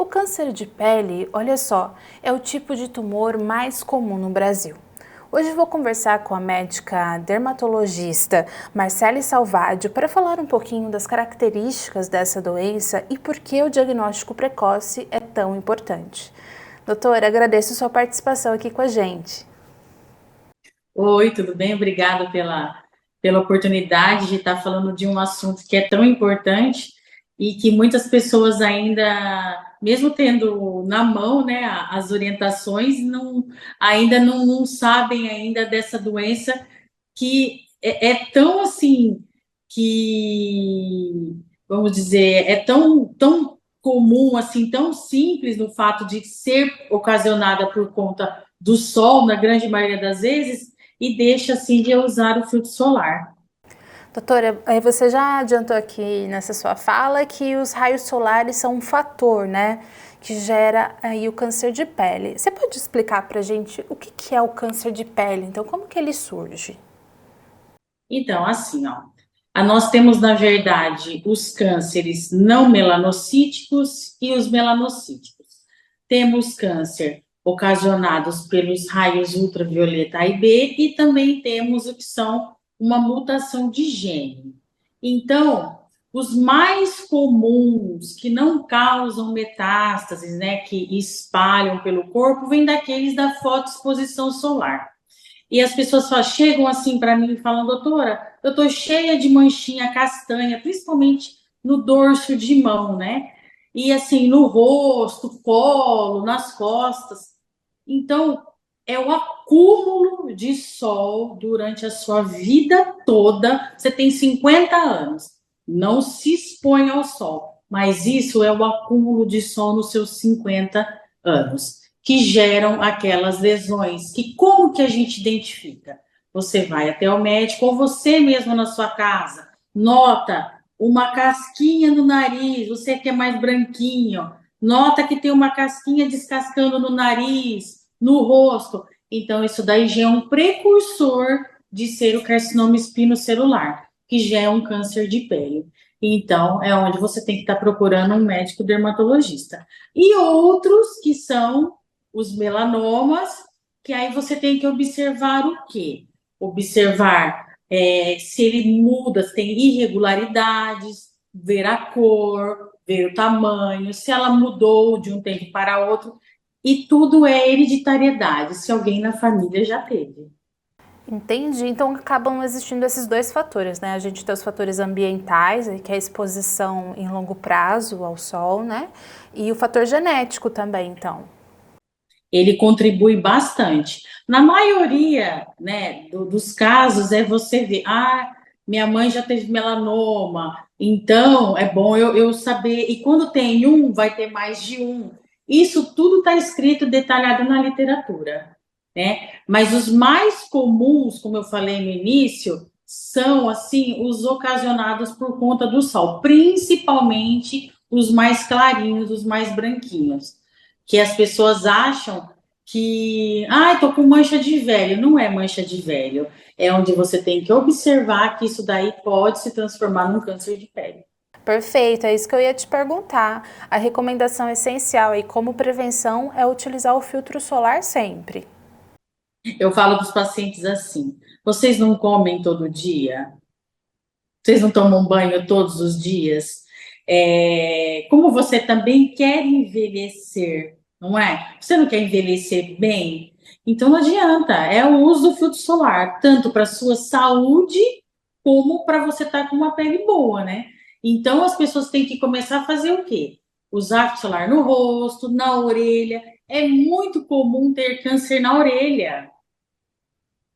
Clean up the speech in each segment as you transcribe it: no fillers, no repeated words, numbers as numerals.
O câncer de pele, olha só, é o tipo de tumor mais comum no Brasil. Hoje vou conversar com a médica dermatologista Marcele Salvadio para falar um pouquinho das características dessa doença e por que o diagnóstico precoce é tão importante. Doutora, agradeço sua participação aqui com a gente. Oi, tudo bem? Obrigada pela oportunidade de estar falando de um assunto que é tão importante e que muitas pessoas ainda, mesmo tendo na mão, né, as orientações, ainda não sabem ainda dessa doença que é tão assim, que, vamos dizer, é tão comum, assim, tão simples no fato de ser ocasionada por conta do sol, na grande maioria das vezes, e deixa assim de usar o filtro solar. Doutora, você já adiantou aqui nessa sua fala que os raios solares são um fator, né, que gera aí o câncer de pele. Você pode explicar pra gente o que é o câncer de pele? Então, como que ele surge? Então, assim, ó, nós temos, na verdade, os cânceres não melanocíticos e os melanocíticos. Temos câncer ocasionados pelos raios ultravioleta A e B e também temos o que são uma mutação de gene. Então, os mais comuns que não causam metástases, né, que espalham pelo corpo, vêm daqueles da fotoexposição solar. E as pessoas chegam assim para mim e falam, doutora, eu estou cheia de manchinha castanha, principalmente no dorso de mão, né? E assim, no rosto, colo, nas costas. Então, é o acúmulo de sol durante a sua vida toda. Você tem 50 anos, não se expõe ao sol, mas isso é o acúmulo de sol nos seus 50 anos que geram aquelas lesões. Que como que a gente identifica? Você vai até o médico ou você mesmo na sua casa nota uma casquinha no nariz, você que é mais branquinho, nota que tem uma casquinha descascando no nariz, no rosto. Então, isso daí já é um precursor de ser o carcinoma espinocelular, que já é um câncer de pele. Então, é onde você tem que estar procurando um médico dermatologista. E outros que são os melanomas, que aí você tem que observar o quê? Observar se ele muda, se tem irregularidades, ver a cor, ver o tamanho, se ela mudou de um tempo para outro, e tudo é hereditariedade, se alguém na família já teve. Entendi. Então acabam existindo esses dois fatores, né? A gente tem os fatores ambientais, que é a exposição em longo prazo ao sol, né? E o fator genético também, então. Ele contribui bastante. Na maioria, né, dos casos, é você ver, minha mãe já teve melanoma, então é bom eu saber. E quando tem um, vai ter mais de um. Isso tudo está escrito, detalhado na literatura, né? Mas os mais comuns, como eu falei no início, são assim os ocasionados por conta do sol, principalmente os mais clarinhos, os mais branquinhos, que as pessoas acham que, tô com mancha de velho. Não é mancha de velho, é onde você tem que observar que isso daí pode se transformar num câncer de pele. Perfeito, é isso que eu ia te perguntar. A recomendação essencial aí como prevenção é utilizar o filtro solar sempre. Eu falo para os pacientes assim: vocês não comem todo dia? Vocês não tomam banho todos os dias? Como você também quer envelhecer, não é? Você não quer envelhecer bem? Então não adianta, é o uso do filtro solar, tanto para a sua saúde, como para você estar com uma pele boa, né? Então as pessoas têm que começar a fazer o quê? Usar filtro solar no rosto, na orelha. É muito comum ter câncer na orelha,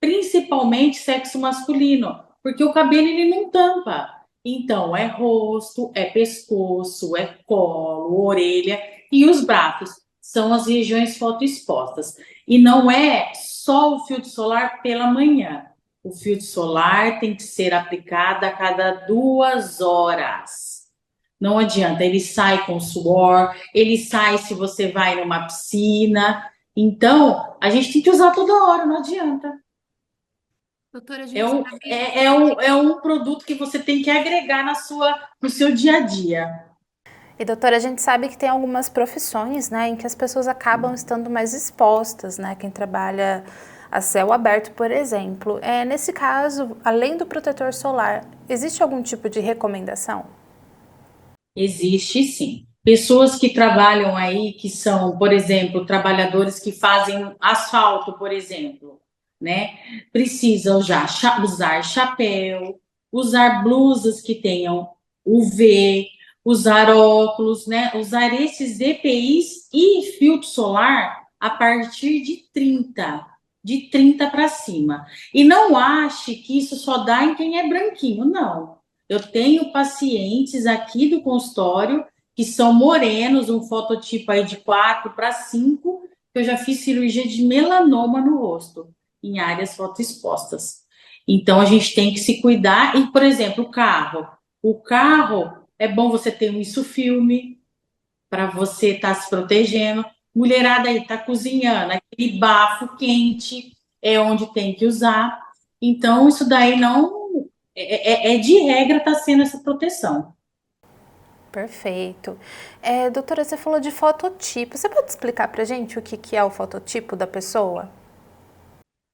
principalmente sexo masculino, porque o cabelo ele não tampa. Então, é rosto, é pescoço, é colo, orelha e os braços são as regiões fotoexpostas. E não é só o filtro solar pela manhã. O filtro solar tem que ser aplicado a cada 2 horas. Não adianta, ele sai com suor, ele sai se você vai numa piscina. Então, a gente tem que usar toda hora, não adianta. Doutora, a É gente um, sabe. é um produto que você tem que agregar no seu dia a dia. E doutora, a gente sabe que tem algumas profissões, né, em que as pessoas acabam estando mais expostas, né, quem trabalha a céu aberto, por exemplo. Nesse caso, além do protetor solar, existe algum tipo de recomendação? Existe sim. Pessoas que trabalham aí, que são, por exemplo, trabalhadores que fazem asfalto, por exemplo, né? Precisam já usar chapéu, usar blusas que tenham UV, usar óculos, né? Usar esses EPIs e filtro solar a partir de 30 para cima. E não ache que isso só dá em quem é branquinho, não. Eu tenho pacientes aqui do consultório que são morenos, um fototipo aí de 4 para 5, que eu já fiz cirurgia de melanoma no rosto, em áreas fotoexpostas. Então, a gente tem que se cuidar. E, por exemplo, o carro. O carro, é bom você ter um isso filme para você estar se protegendo. Mulherada aí está cozinhando, aquele bafo quente é onde tem que usar. Então, isso daí não de regra está sendo essa proteção. Perfeito. Doutora, você falou de fototipo. Você pode explicar pra gente o que que é o fototipo da pessoa?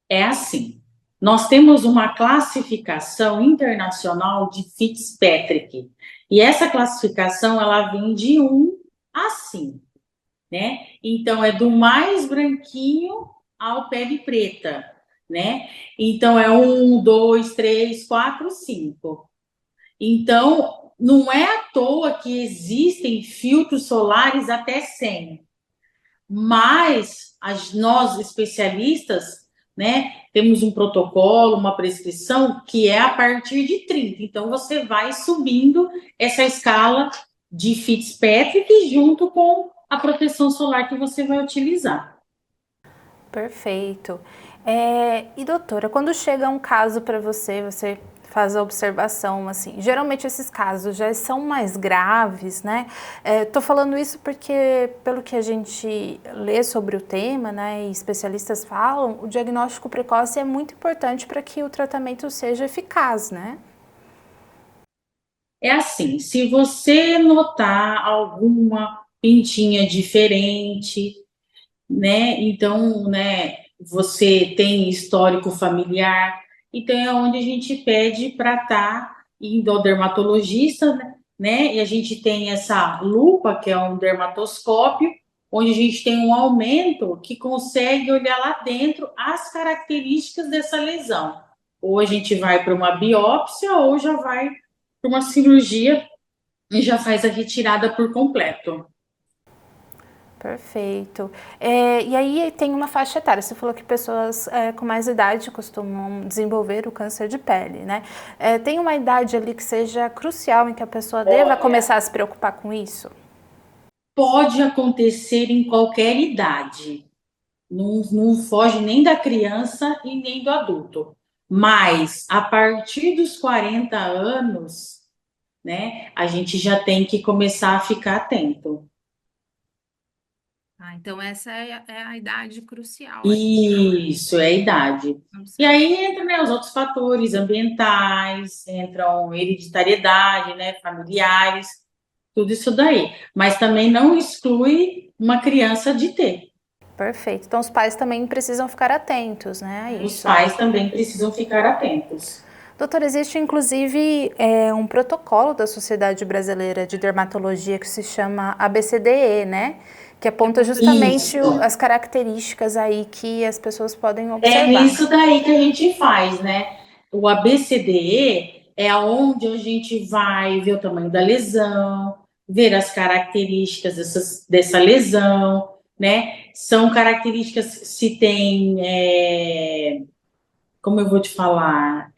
É assim, nós temos uma classificação internacional de Fitzpatrick, e essa classificação ela vem de 1 a 5, né? Então é do mais branquinho ao pele preta, né? Então é 1, 2, 3, 4, 5. Então não é à toa que existem filtros solares até 100. Mas nós especialistas, né, temos um protocolo, uma prescrição que é a partir de 30. Então você vai subindo essa escala de Fitzpatrick junto com a proteção solar que você vai utilizar. Perfeito. E doutora, quando chega um caso para você, você faz a observação, assim, geralmente esses casos já são mais graves, né? Tô falando isso porque, pelo que a gente lê sobre o tema, né, e especialistas falam, o diagnóstico precoce é muito importante para que o tratamento seja eficaz, né? É assim, se você notar alguma pintinha diferente, né? Então, né, você tem histórico familiar, então é onde a gente pede para estar indo ao dermatologista, né? E a gente tem essa lupa, que é um dermatoscópio, onde a gente tem um aumento que consegue olhar lá dentro as características dessa lesão. Ou a gente vai para uma biópsia, ou já vai para uma cirurgia e já faz a retirada por completo. Perfeito. E aí tem uma faixa etária. Você falou que pessoas com mais idade costumam desenvolver o câncer de pele, né? Tem uma idade ali que seja crucial em que a pessoa deva começar a se preocupar com isso? Pode acontecer em qualquer idade. Não foge nem da criança e nem do adulto. Mas a partir dos 40 anos, né, a gente já tem que começar a ficar atento. Ah, então essa é a idade crucial aí. Isso, é a idade. Vamos E saber. aí entra, né, os outros fatores ambientais, entram hereditariedade, né, familiares, tudo isso daí. Mas também não exclui uma criança de ter. Perfeito. Então os pais também precisam ficar atentos, né, a Os isso. pais também precisam ficar atentos. Doutor, existe inclusive um protocolo da Sociedade Brasileira de Dermatologia que se chama ABCDE, né? Que aponta justamente Isso. as características aí que as pessoas podem É observar. nisso daí que a gente faz, né? O ABCDE é onde a gente vai ver o tamanho da lesão, ver as características dessa lesão, né? São características se tem, como eu vou te falar,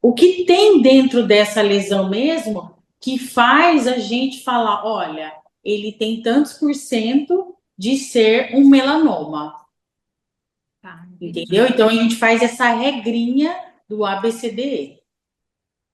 o que tem dentro dessa lesão mesmo que faz a gente falar, olha, ele tem tantos por cento de ser um melanoma. Tá, Entendeu? entendi. Então a gente faz essa regrinha do ABCDE,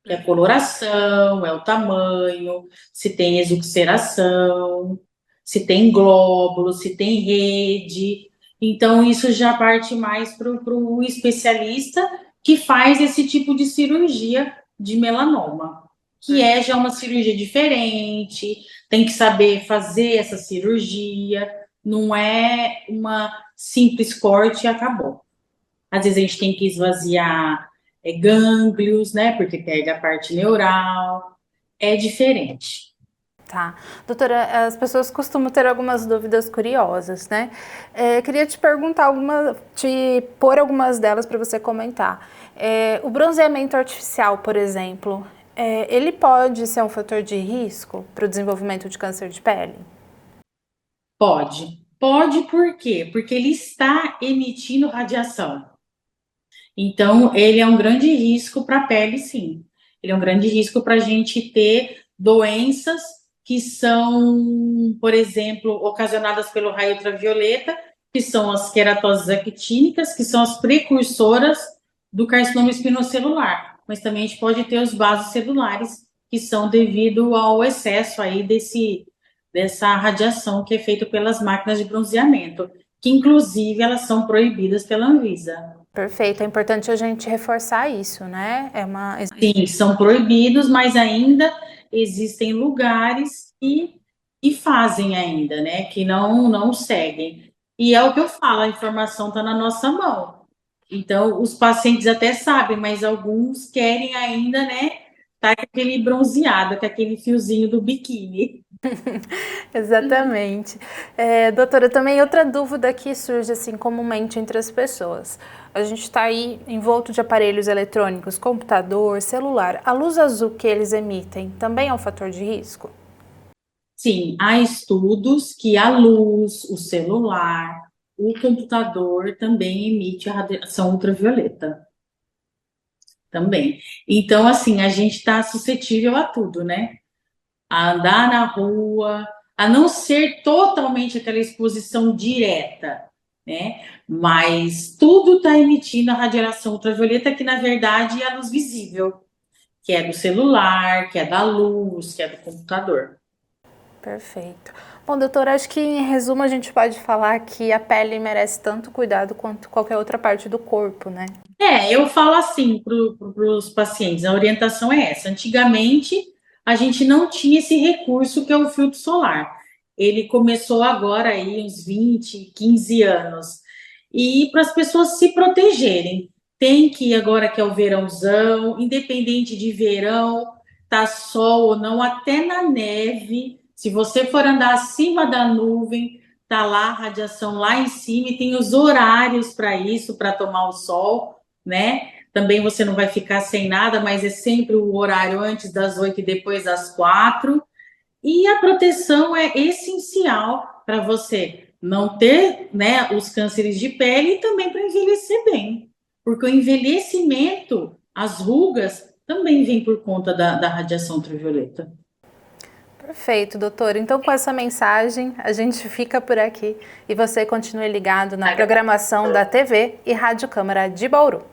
que é a coloração, é o tamanho, se tem exuxeração, se tem glóbulo, se tem rede. Então isso já parte mais para o especialista que faz esse tipo de cirurgia de melanoma. que é já uma cirurgia diferente, tem que saber fazer essa cirurgia, não é uma simples corte e acabou. Às vezes a gente tem que esvaziar gânglios, né, porque pega a parte neural, é diferente. Tá. Doutora, as pessoas costumam ter algumas dúvidas curiosas, né? Queria te perguntar te pôr algumas delas para você comentar. O bronzeamento artificial, por exemplo, ele pode ser um fator de risco para o desenvolvimento de câncer de pele? Pode. Pode por quê? Porque ele está emitindo radiação. Então, ele é um grande risco para a pele, sim. Ele é um grande risco para a gente ter doenças que são, por exemplo, ocasionadas pelo raio ultravioleta, que são as queratoses actínicas, que são as precursoras do carcinoma espinocelular. Mas também a gente pode ter os vasos celulares, que são devido ao excesso aí dessa radiação que é feita pelas máquinas de bronzeamento, que inclusive elas são proibidas pela Anvisa. Perfeito, é importante a gente reforçar isso, né? Sim, são proibidos, mas ainda existem lugares que fazem ainda, né? Que não seguem. E é o que eu falo, a informação está na nossa mão. Então, os pacientes até sabem, mas alguns querem ainda, né? Tá com aquele bronzeado, com aquele fiozinho do biquíni. Exatamente. Doutora, também outra dúvida que surge assim comumente entre as pessoas. A gente está aí envolto de aparelhos eletrônicos, computador, celular. A luz azul que eles emitem também é um fator de risco? Sim, há estudos que a luz, o celular, o computador também emite a radiação ultravioleta. Também. Então, assim, a gente está suscetível a tudo, né? A andar na rua, a não ser totalmente aquela exposição direta, né? Mas tudo está emitindo a radiação ultravioleta, que na verdade é a luz visível, que é do celular, que é da luz, que é do computador. Perfeito. Bom, doutora, acho que em resumo a gente pode falar que a pele merece tanto cuidado quanto qualquer outra parte do corpo, né? Eu falo assim para os pacientes, a orientação é essa. Antigamente, a gente não tinha esse recurso que é o filtro solar. Ele começou agora aí, uns 20, 15 anos. E para as pessoas se protegerem. Tem que, agora que é o verãozão, independente de verão, tá sol ou não, até na neve, se você for andar acima da nuvem, tá lá a radiação lá em cima e tem os horários para isso, para tomar o sol, né? Também você não vai ficar sem nada, mas é sempre o horário antes das 8 e depois das 4. E a proteção é essencial para você não ter, né, os cânceres de pele e também para envelhecer bem. Porque o envelhecimento, as rugas, também vem por conta da radiação ultravioleta. Perfeito, doutora. Então, com essa mensagem, a gente fica por aqui e você continue ligado na programação da TV e Rádio Câmara de Bauru.